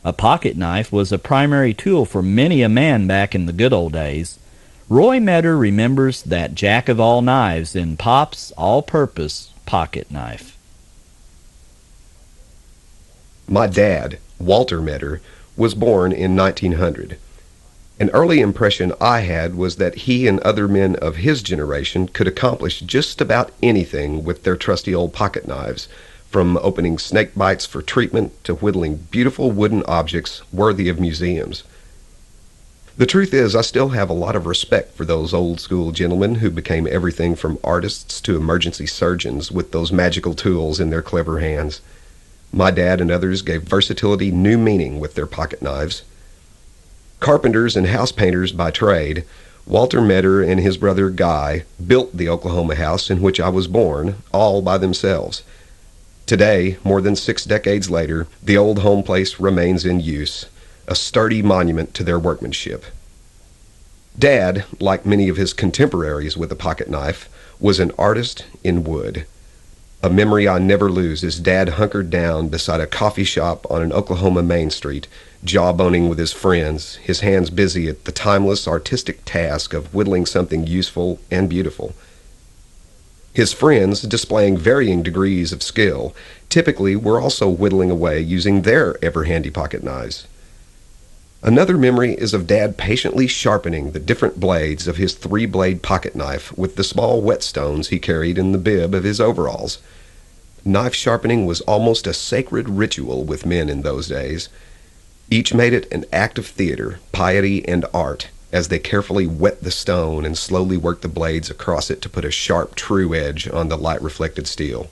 A pocket knife was a primary tool for many a man back in the good old days. Roy Meador remembers that jack of all knives in Pop's all-purpose pocket knife. My dad, Walter Meador, was born in 1900. An early impression I had was that he and other men of his generation could accomplish just about anything with their trusty old pocket knives, from opening snake bites for treatment to whittling beautiful wooden objects worthy of museums. The truth is, I still have a lot of respect for those old school gentlemen who became everything from artists to emergency surgeons with those magical tools in their clever hands. My dad and others gave versatility new meaning with their pocket knives. Carpenters and house painters by trade, Walter Meador and his brother Guy built the Oklahoma house in which I was born, all by themselves. Today, more than 6 decades later, the old home place remains in use, a sturdy monument to their workmanship. Dad, like many of his contemporaries with a pocket knife, was an artist in wood. A memory I never lose is Dad hunkered down beside a coffee shop on an Oklahoma main street, jawboning with his friends, his hands busy at the timeless artistic task of whittling something useful and beautiful. His friends, displaying varying degrees of skill, typically were also whittling away using their ever-handy pocket knives. Another memory is of Dad patiently sharpening the different blades of his 3-blade pocket knife with the small whetstones he carried in the bib of his overalls. Knife sharpening was almost a sacred ritual with men in those days. Each made it an act of theater, piety, and art, as they carefully wet the stone and slowly worked the blades across it to put a sharp, true edge on the light-reflected steel.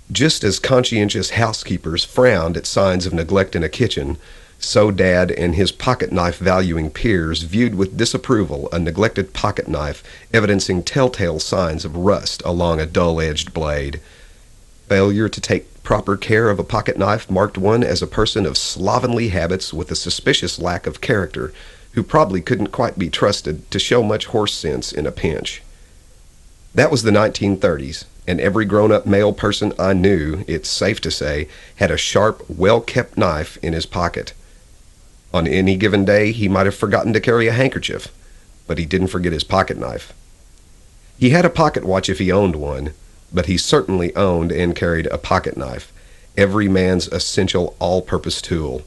Just as conscientious housekeepers frowned at signs of neglect in a kitchen, so Dad and his pocket knife-valuing peers viewed with disapproval a neglected pocket knife evidencing telltale signs of rust along a dull-edged blade. Failure to take proper care of a pocket knife marked one as a person of slovenly habits with a suspicious lack of character, who probably couldn't quite be trusted to show much horse sense in a pinch. That was the 1930s, and every grown-up male person I knew, it's safe to say, had a sharp, well-kept knife in his pocket. On any given day, he might have forgotten to carry a handkerchief, but he didn't forget his pocket knife. He had a pocket watch if he owned one, but he certainly owned and carried a pocket knife, every man's essential all-purpose tool.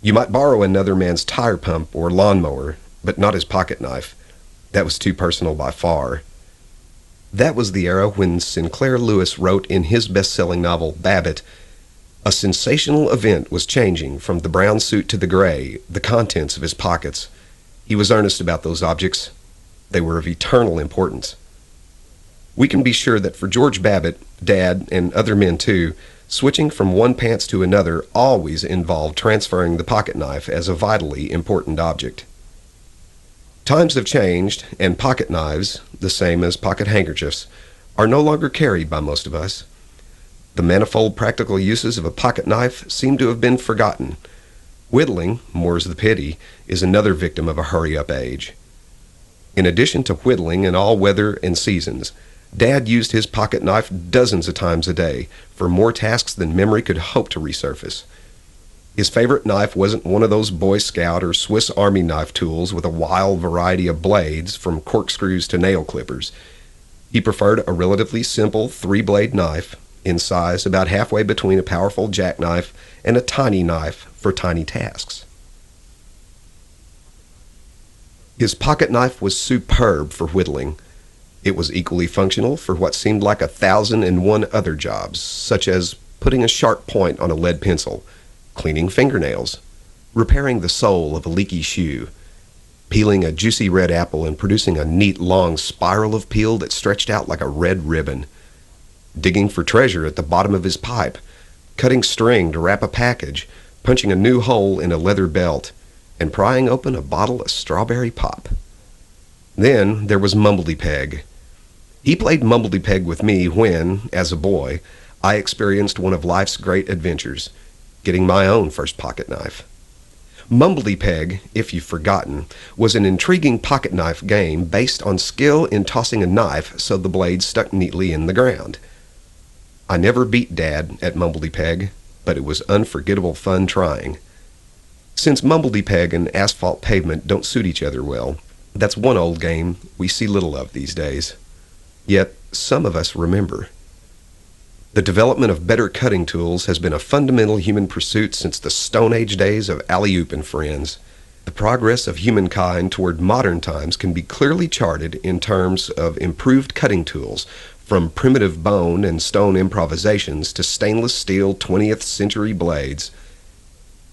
You might borrow another man's tire pump or lawnmower, but not his pocket knife. That was too personal by far. That was the era when Sinclair Lewis wrote in his best-selling novel, Babbitt, a sensational event was changing from the brown suit to the gray, the contents of his pockets. He was earnest about those objects. They were of eternal importance. We can be sure that for George Babbitt, Dad, and other men too, switching from one pants to another always involved transferring the pocket knife as a vitally important object. Times have changed, and pocket knives, the same as pocket handkerchiefs, are no longer carried by most of us. The manifold practical uses of a pocket knife seem to have been forgotten. Whittling, more's the pity, is another victim of a hurry-up age. In addition to whittling in all weather and seasons, Dad used his pocket knife dozens of times a day for more tasks than memory could hope to resurface. His favorite knife wasn't one of those Boy Scout or Swiss Army knife tools with a wild variety of blades from corkscrews to nail clippers. He preferred a relatively simple 3-blade knife, in size about halfway between a powerful jackknife and a tiny knife for tiny tasks. His pocket knife was superb for whittling. It was equally functional for what seemed like 1,001 other jobs, such as putting a sharp point on a lead pencil, cleaning fingernails, repairing the sole of a leaky shoe, peeling a juicy red apple and producing a neat long spiral of peel that stretched out like a red ribbon, digging for treasure at the bottom of his pipe, cutting string to wrap a package, punching a new hole in a leather belt, and prying open a bottle of strawberry pop. Then there was Mumbledy-Peg. He played Mumbledy-Peg with me when, as a boy, I experienced one of life's great adventures, getting my own first pocket knife. Mumbledy-Peg, if you've forgotten, was an intriguing pocket knife game based on skill in tossing a knife so the blade stuck neatly in the ground. I never beat Dad at Mumbledy-Peg, but it was unforgettable fun trying. Since mumbledy-peg and asphalt pavement don't suit each other well, that's one old game we see little of these days. Yet, some of us remember. The development of better cutting tools has been a fundamental human pursuit since the Stone Age days of Alley-Oop and Friends. The progress of humankind toward modern times can be clearly charted in terms of improved cutting tools, from primitive bone and stone improvisations to stainless steel 20th century blades.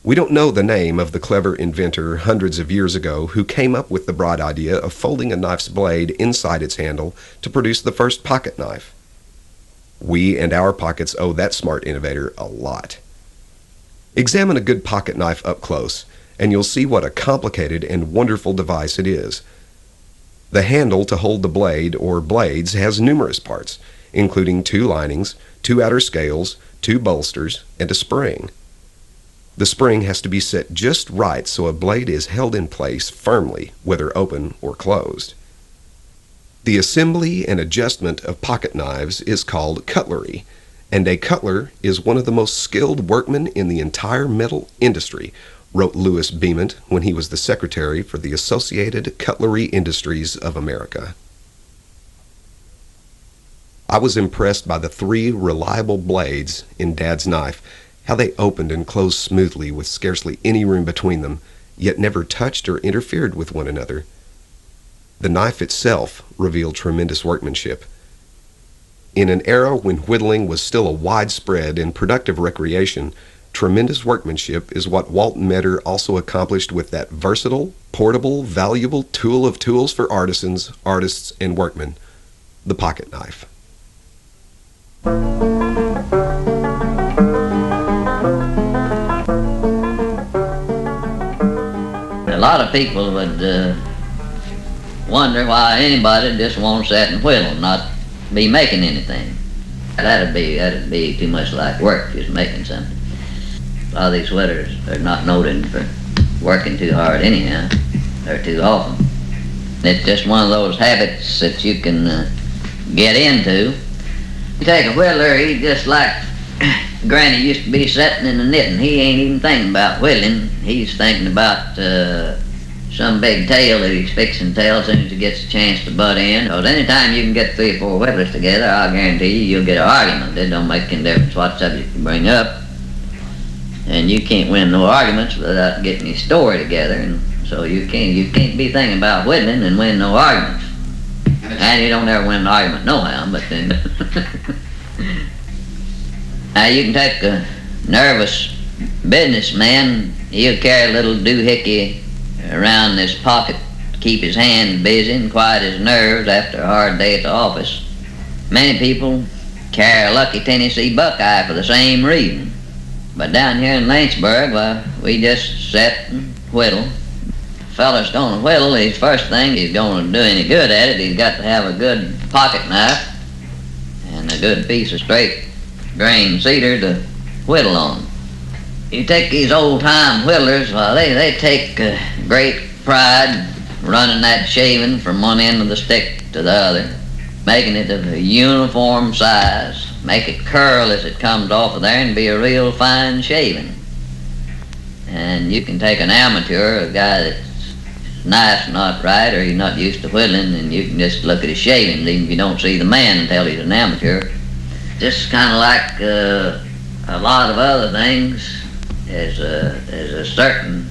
We don't know the name of the clever inventor hundreds of years ago who came up with the broad idea of folding a knife's blade inside its handle to produce the first pocket knife. We and our pockets owe that smart innovator a lot. Examine a good pocket knife up close, and you'll see what a complicated and wonderful device it is. The handle to hold the blade or blades has numerous parts, including 2 linings, 2 outer scales, 2 bolsters, and a spring. The spring has to be set just right so a blade is held in place firmly, whether open or closed. The assembly and adjustment of pocket knives is called cutlery, and a cutler is one of the most skilled workmen in the entire metal industry, wrote Louis Beament when he was the secretary for the Associated Cutlery Industries of America. I was impressed by the 3 reliable blades in Dad's knife, how they opened and closed smoothly with scarcely any room between them, yet never touched or interfered with one another. The knife itself revealed tremendous workmanship. In an era when whittling was still a widespread and productive recreation, tremendous workmanship is what Walt Meador also accomplished with that versatile, portable, valuable tool of tools for artisans, artists, and workmen, the pocket knife. A lot of people would wonder why anybody just won't sit and whittle, not be making anything. That'd be too much like work, just making something. A lot of these whitters are not noted for working too hard anyhow, or too often. It's just one of those habits that you can get into. You take a whittler, he just like Granny used to be sitting in the knitting. He ain't even thinking about whittling. He's thinking about some big tale that he's fixing to tell as soon as he gets a chance to butt in. Because anytime you can get 3 or 4 whittlers together, I'll guarantee you'll get an argument. It don't make any difference what subject you bring up. And you can't win no arguments without getting your story together. And so you can't be thinking about whittling and win no arguments. And you don't ever win an argument nohow, but then... Now you can take a nervous businessman, he'll carry a little doohickey around his pocket to keep his hands busy and quiet his nerves after a hard day at the office. Many people carry a lucky Tennessee Buckeye for the same reason. But down here in Lynchburg, well, we just sit and whittle. If a fella's gonna whittle, his first thing he's gonna do any good at it, he's got to have a good pocket knife and a good piece of straight grain cedar to whittle on. You take these old-time whittlers, well, they take great pride running that shaving from one end of the stick to the other, making it of a uniform size, make it curl as it comes off of there and be a real fine shaving. And you can take an amateur, a guy that's nice not right, or he's not used to whittling, and you can just look at his shavings, even if you don't see the man until he's an amateur. Just kind of like a lot of other things, there's a certain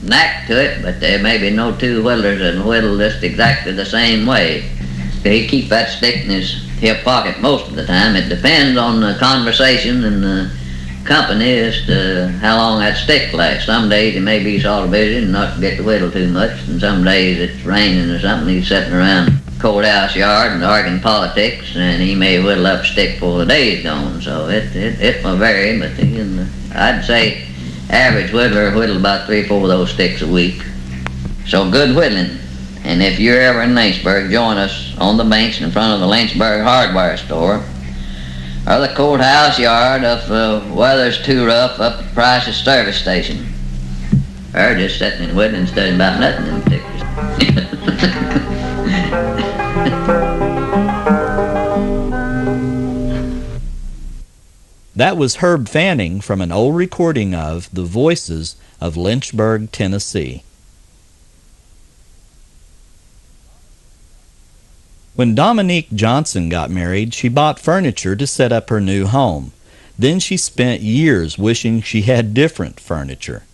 knack to it, but there may be no 2 whittlers that whittle just exactly the same way. He keep that stick in his hip pocket most of the time. It depends on the conversation and the company as to how long that stick lasts. Some days he may be sort of busy and not get to whittle too much, and some days it's raining or something, he's sitting around courthouse yard and arguing politics, and he may whittle up a stick before the day's gone. So it will vary, but I'd say average whittler whittle about 3 or 4 of those sticks a week. So good whittling. And if you're ever in Lynchburg, join us on the bench in front of the Lynchburg hardware store, or the courthouse yard if weather's too rough up at Price's service station. Or just sitting and whittling and studying about nothing in particular. That was Herb Fanning from an old recording of The Voices of Lynchburg, Tennessee. When Domenique Johnson got married, she bought furniture to set up her new home. Then she spent years wishing she had different furniture.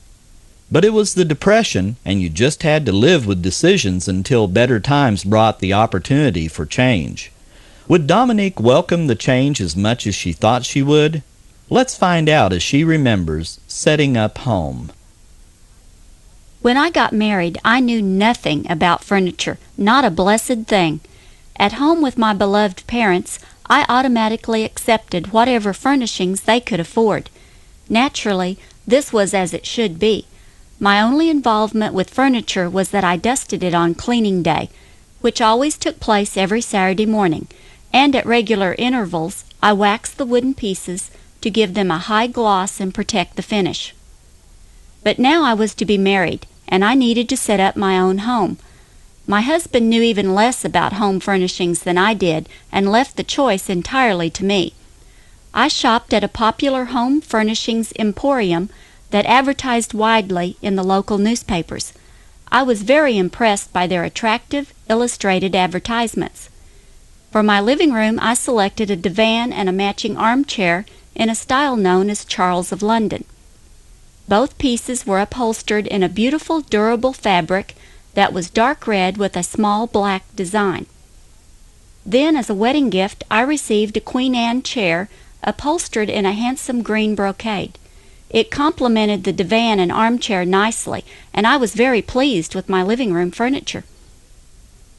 But it was the Depression, and you just had to live with decisions until better times brought the opportunity for change. Would Domenique welcome the change as much as she thought she would? Let's find out as she remembers setting up home. When I got married, I knew nothing about furniture, not a blessed thing. At home with my beloved parents, I automatically accepted whatever furnishings they could afford. Naturally, this was as it should be. My only involvement with furniture was that I dusted it on cleaning day, which always took place every Saturday morning, and at regular intervals I waxed the wooden pieces to give them a high gloss and protect the finish. But now I was to be married, and I needed to set up my own home. My husband knew even less about home furnishings than I did and left the choice entirely to me. I shopped at a popular home furnishings emporium that advertised widely in the local newspapers. I was very impressed by their attractive, illustrated advertisements. For my living room, I selected a divan and a matching armchair in a style known as Charles of London. Both pieces were upholstered in a beautiful, durable fabric that was dark red with a small black design. Then, as a wedding gift, I received a Queen Anne chair upholstered in a handsome green brocade. It complemented the divan and armchair nicely, and I was very pleased with my living room furniture.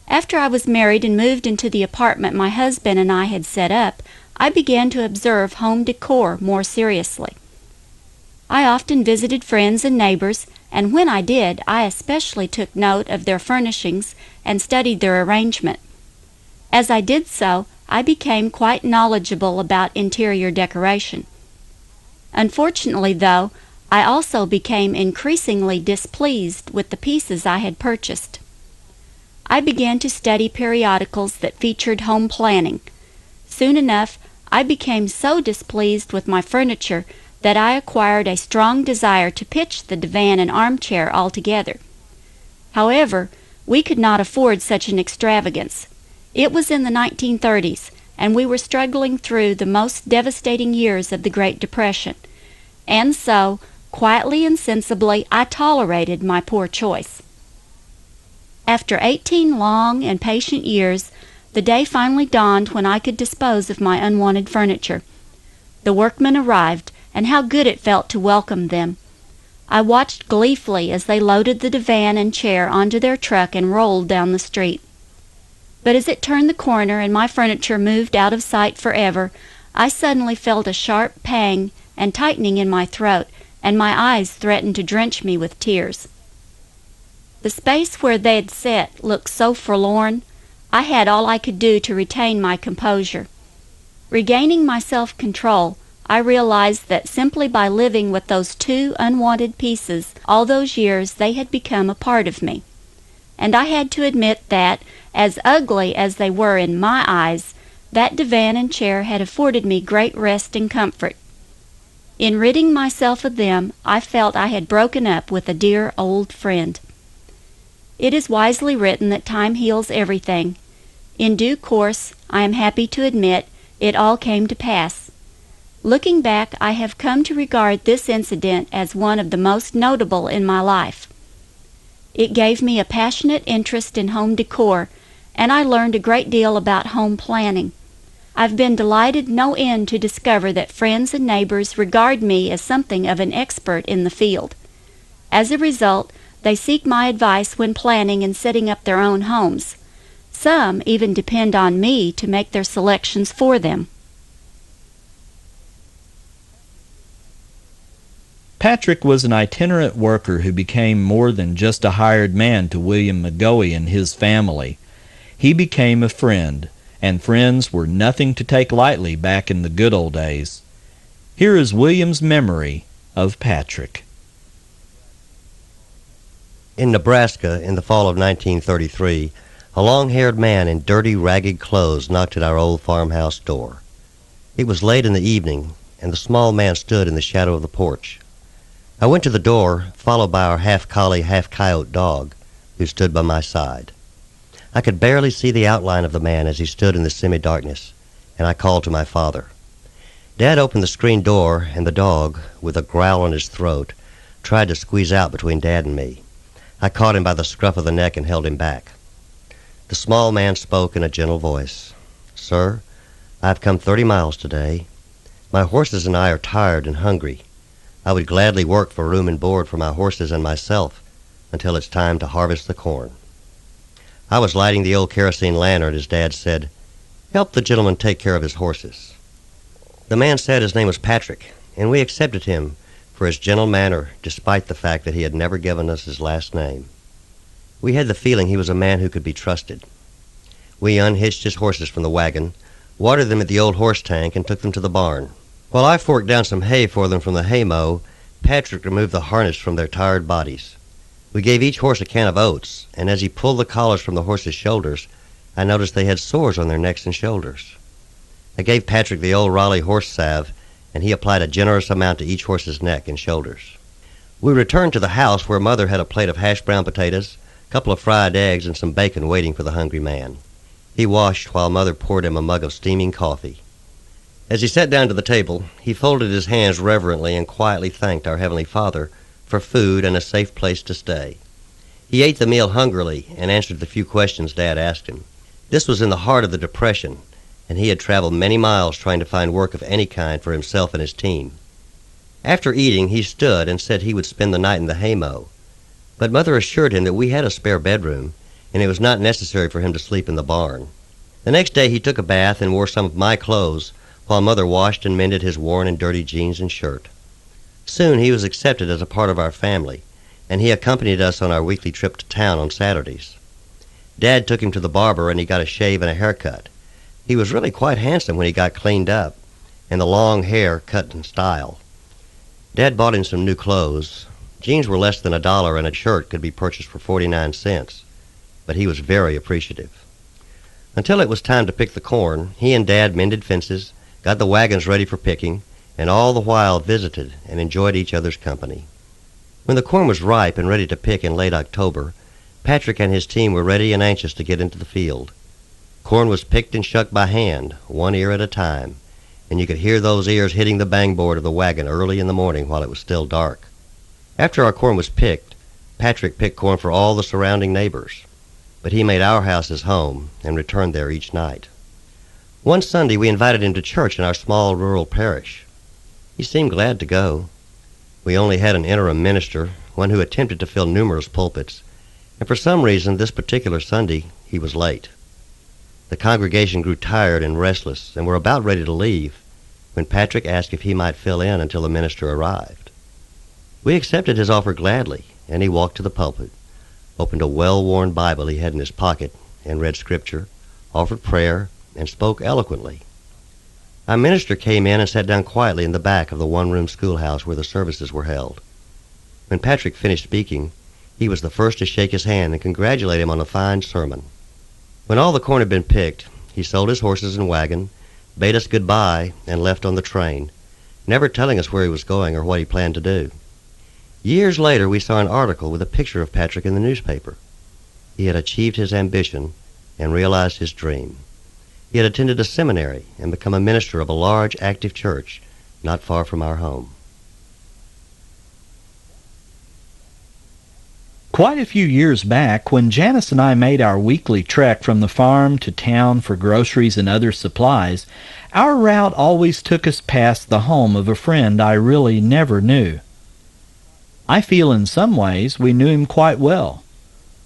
After I was married and moved into the apartment my husband and I had set up, I began to observe home decor more seriously. I often visited friends and neighbors, and when I did, I especially took note of their furnishings and studied their arrangement. As I did so, I became quite knowledgeable about interior decoration. Unfortunately, though, I also became increasingly displeased with the pieces I had purchased. I began to study periodicals that featured home planning. Soon enough, I became so displeased with my furniture that I acquired a strong desire to pitch the divan and armchair altogether. However, we could not afford such an extravagance. It was in the 1930s, and we were struggling through the most devastating years of the Great Depression. And so, quietly and sensibly, I tolerated my poor choice. After 18 long and patient years, the day finally dawned when I could dispose of my unwanted furniture. The workmen arrived, and how good it felt to welcome them. I watched gleefully as they loaded the divan and chair onto their truck and rolled down the street. But as it turned the corner and my furniture moved out of sight forever, I suddenly felt a sharp pang and tightening in my throat, and my eyes threatened to drench me with tears. The space where they'd sat looked so forlorn. I had all I could do to retain my composure. Regaining my self-control, I realized that simply by living with those two unwanted pieces all those years they had become a part of me. And I had to admit that, as ugly as they were in my eyes, that divan and chair had afforded me great rest and comfort. In ridding myself of them, I felt I had broken up with a dear old friend. It is wisely written that time heals everything. In due course, I am happy to admit, it all came to pass. Looking back, I have come to regard this incident as one of the most notable in my life. It gave me a passionate interest in home decor, and I learned a great deal about home planning. I've been delighted no end to discover that friends and neighbors regard me as something of an expert in the field. As a result, they seek my advice when planning and setting up their own homes. Some even depend on me to make their selections for them. Patrick was an itinerant worker who became more than just a hired man to William McGaughey and his family. He became a friend, and friends were nothing to take lightly back in the good old days. Here is William's memory of Patrick. In Nebraska, in the fall of 1933, a long-haired man in dirty, ragged clothes knocked at our old farmhouse door. It was late in the evening, and the small man stood in the shadow of the porch. I went to the door, followed by our half-collie, half-coyote dog, who stood by my side. I could barely see the outline of the man as he stood in the semi-darkness, and I called to my father. Dad opened the screen door, and the dog, with a growl in his throat, tried to squeeze out between Dad and me. I caught him by the scruff of the neck and held him back. The small man spoke in a gentle voice. "Sir, I've come 30 miles today. My horses and I are tired and hungry. I would gladly work for room and board for my horses and myself until it's time to harvest the corn." I was lighting the old kerosene lantern as Dad said, "Help the gentleman take care of his horses." The man said his name was Patrick, and we accepted him for his gentle manner despite the fact that he had never given us his last name. We had the feeling he was a man who could be trusted. We unhitched his horses from the wagon, watered them at the old horse tank, and took them to the barn. While I forked down some hay for them from the haymow, Patrick removed the harness from their tired bodies. We gave each horse a can of oats, and as he pulled the collars from the horses' shoulders, I noticed they had sores on their necks and shoulders. I gave Patrick the old Raleigh horse salve, and he applied a generous amount to each horse's neck and shoulders. We returned to the house where Mother had a plate of hashed brown potatoes, a couple of fried eggs, and some bacon waiting for the hungry man. He washed while Mother poured him a mug of steaming coffee. As he sat down to the table, he folded his hands reverently and quietly thanked our Heavenly Father for food and a safe place to stay. He ate the meal hungrily and answered the few questions Dad asked him. This was in the heart of the Depression, and he had traveled many miles trying to find work of any kind for himself and his team. After eating, he stood and said he would spend the night in the haymow. But Mother assured him that we had a spare bedroom, and it was not necessary for him to sleep in the barn. The next day he took a bath and wore some of my clothes, while Mother washed and mended his worn and dirty jeans and shirt. Soon he was accepted as a part of our family, and he accompanied us on our weekly trip to town on Saturdays. Dad took him to the barber, and he got a shave and a haircut. He was really quite handsome when he got cleaned up, and the long hair cut in style. Dad bought him some new clothes. Jeans were less than $1, and a shirt could be purchased for 49 cents, but he was very appreciative. Until it was time to pick the corn, he and Dad mended fences, got the wagons ready for picking, and all the while visited and enjoyed each other's company. When the corn was ripe and ready to pick in late October, Patrick and his team were ready and anxious to get into the field. Corn was picked and shucked by hand, one ear at a time, and you could hear those ears hitting the bangboard of the wagon early in the morning while it was still dark. After our corn was picked, Patrick picked corn for all the surrounding neighbors, but he made our house his home and returned there each night. One Sunday we invited him to church in our small rural parish. He seemed glad to go. We only had an interim minister, one who attempted to fill numerous pulpits, and for some reason this particular Sunday he was late. The congregation grew tired and restless and were about ready to leave when Patrick asked if he might fill in until the minister arrived. We accepted his offer gladly, and he walked to the pulpit, opened a well-worn Bible he had in his pocket, and read Scripture, offered prayer, and spoke eloquently. Our minister came in and sat down quietly in the back of the one-room schoolhouse where the services were held. When Patrick finished speaking, he was the first to shake his hand and congratulate him on a fine sermon. When all the corn had been picked, he sold his horses and wagon, bade us goodbye, and left on the train, never telling us where he was going or what he planned to do. Years later, we saw an article with a picture of Patrick in the newspaper. He had achieved his ambition and realized his dream. He had attended a seminary and become a minister of a large, active church not far from our home. Quite a few years back, when Janice and I made our weekly trek from the farm to town for groceries and other supplies, our route always took us past the home of a friend I really never knew. I feel in some ways we knew him quite well.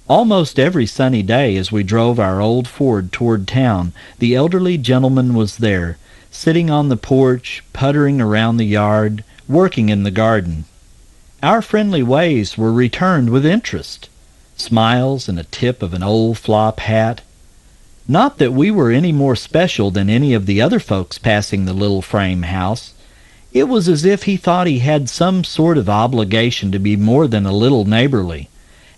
Almost every sunny day as we drove our old Ford toward town, the elderly gentleman was there, sitting on the porch, puttering around the yard, working in the garden. Our friendly ways were returned with interest, smiles and a tip of an old flop hat. Not that we were any more special than any of the other folks passing the little frame house. It was as if he thought he had some sort of obligation to be more than a little neighborly,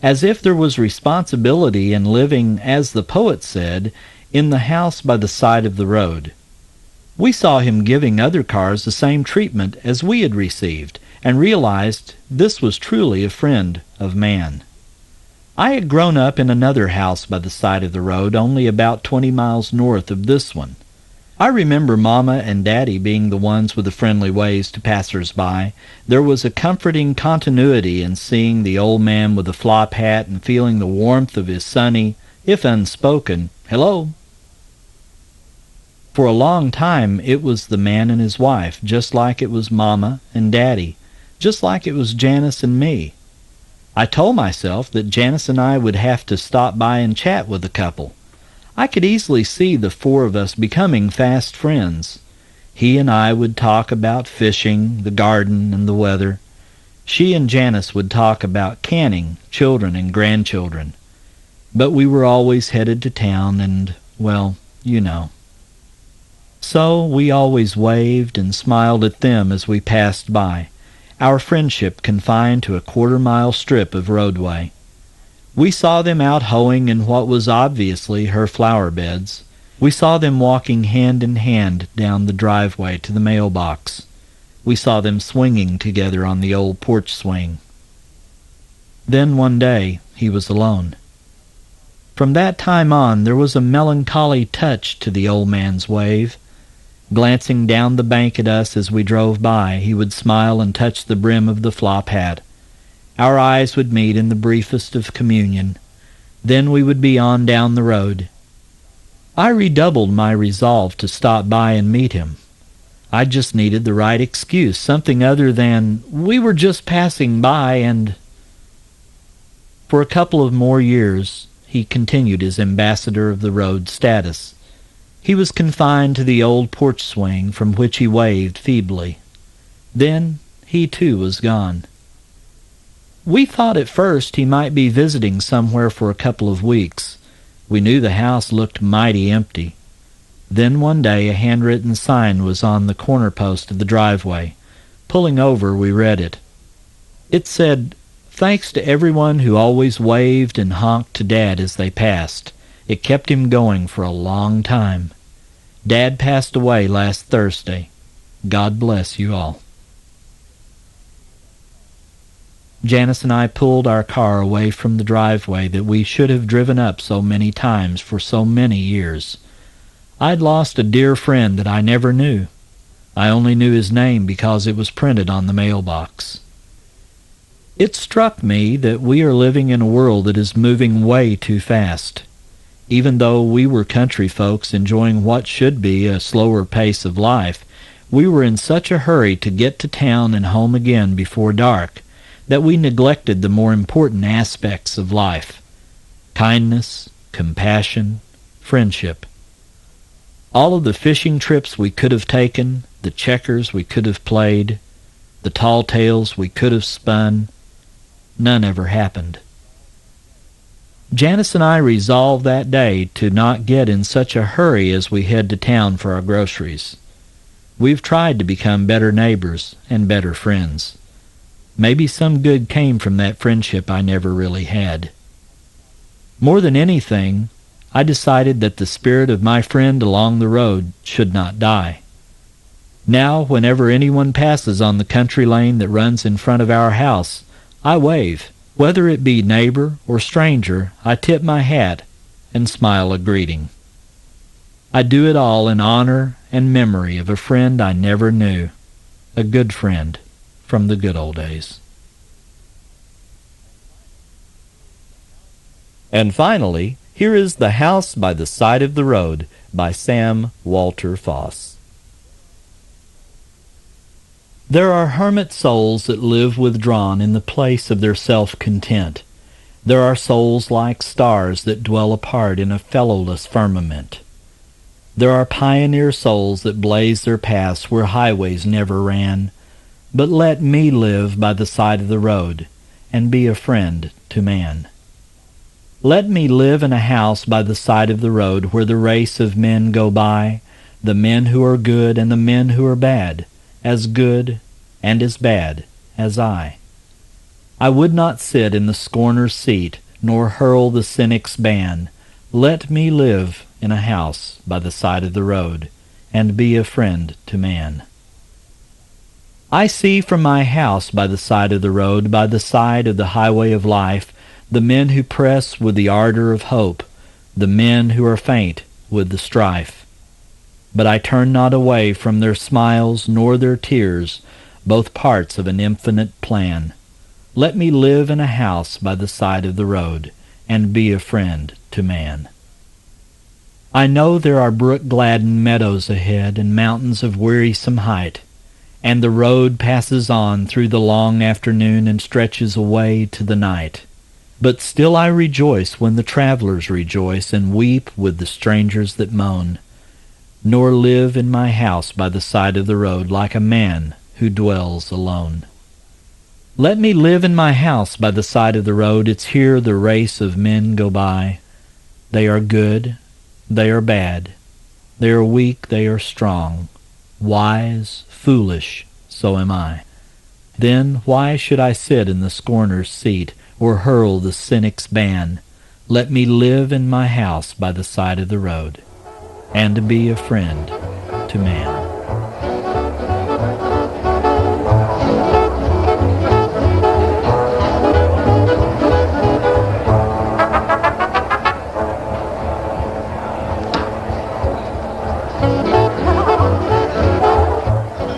as if there was responsibility in living, as the poet said, in the house by the side of the road. We saw him giving other cars the same treatment as we had received, and realized this was truly a friend of man. I had grown up in another house by the side of the road, only about 20 miles north of this one. I remember Mama and Daddy being the ones with the friendly ways to passers-by. There was a comforting continuity in seeing the old man with the flop hat and feeling the warmth of his sunny, if unspoken, hello. For a long time it was the man and his wife, just like it was Mama and Daddy, just like it was Janice and me. I told myself that Janice and I would have to stop by and chat with the couple. I could easily see the four of us becoming fast friends. He and I would talk about fishing, the garden, and the weather. She and Janice would talk about canning, children and grandchildren. But we were always headed to town and, well, you know. So we always waved and smiled at them as we passed by, our friendship confined to a quarter-mile strip of roadway. We saw them out hoeing in what was obviously her flower beds. We saw them walking hand in hand down the driveway to the mailbox. We saw them swinging together on the old porch swing. Then one day he was alone. From that time on there was a melancholy touch to the old man's wave. Glancing down the bank at us as we drove by, he would smile and touch the brim of the flop hat. Our eyes would meet in the briefest of communion. Then we would be on down the road. I redoubled my resolve to stop by and meet him. I just needed the right excuse, something other than, we were just passing by and... For a couple of more years, he continued his ambassador of the road status. He was confined to the old porch swing from which he waved feebly. Then he too was gone. We thought at first he might be visiting somewhere for a couple of weeks. We knew the house looked mighty empty. Then one day a handwritten sign was on the corner post of the driveway. Pulling over, we read it. It said, "Thanks to everyone who always waved and honked to Dad as they passed. It kept him going for a long time. Dad passed away last Thursday. God bless you all." Janice and I pulled our car away from the driveway that we should have driven up so many times for so many years. I'd lost a dear friend that I never knew. I only knew his name because it was printed on the mailbox. It struck me that we are living in a world that is moving way too fast. Even though we were country folks enjoying what should be a slower pace of life, we were in such a hurry to get to town and home again before dark that we neglected the more important aspects of life: kindness, compassion, friendship. All of the fishing trips we could have taken, the checkers we could have played, the tall tales we could have spun, none ever happened. Janice and I resolved that day to not get in such a hurry as we head to town for our groceries. We've tried to become better neighbors and better friends. Maybe some good came from that friendship I never really had. More than anything, I decided that the spirit of my friend along the road should not die. Now, whenever anyone passes on the country lane that runs in front of our house, I wave. Whether it be neighbor or stranger, I tip my hat and smile a greeting. I do it all in honor and memory of a friend I never knew, a good friend from the good old days. And finally, here is The House by the Side of the Road by Sam Walter Foss. There are hermit souls that live withdrawn in the place of their self-content. There are souls like stars that dwell apart in a fellowless firmament. There are pioneer souls that blaze their paths where highways never ran. But let me live by the side of the road and be a friend to man. Let me live in a house by the side of the road where the race of men go by, the men who are good and the men who are bad, as good and as bad as I. I would not sit in the scorner's seat, nor hurl the cynic's ban. Let me live in a house by the side of the road, and be a friend to man. I see from my house by the side of the road, by the side of the highway of life, the men who press with the ardor of hope, the men who are faint with the strife. But I turn not away from their smiles nor their tears, both parts of an infinite plan. Let me live in a house by the side of the road, and be a friend to man. I know there are brook-gladdened meadows ahead, and mountains of wearisome height, and the road passes on through the long afternoon and stretches away to the night. But still I rejoice when the travelers rejoice, and weep with the strangers that moan, nor live in my house by the side of the road like a man who dwells alone. Let me live in my house by the side of the road. It's here the race of men go by. They are good, they are bad, they are weak, they are strong, wise, foolish, so am I. Then why should I sit in the scorner's seat, or hurl the cynic's ban? Let me live in my house by the side of the road, and be a friend to man.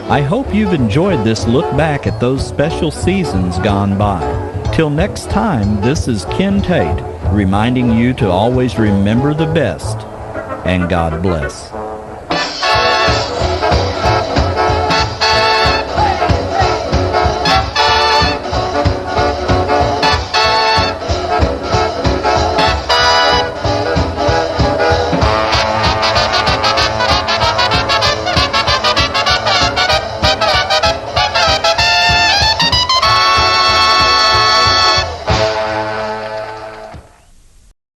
I hope you've enjoyed this look back at those special seasons gone by. Till next time, this is Ken Tate, reminding you to always remember the best, and God bless.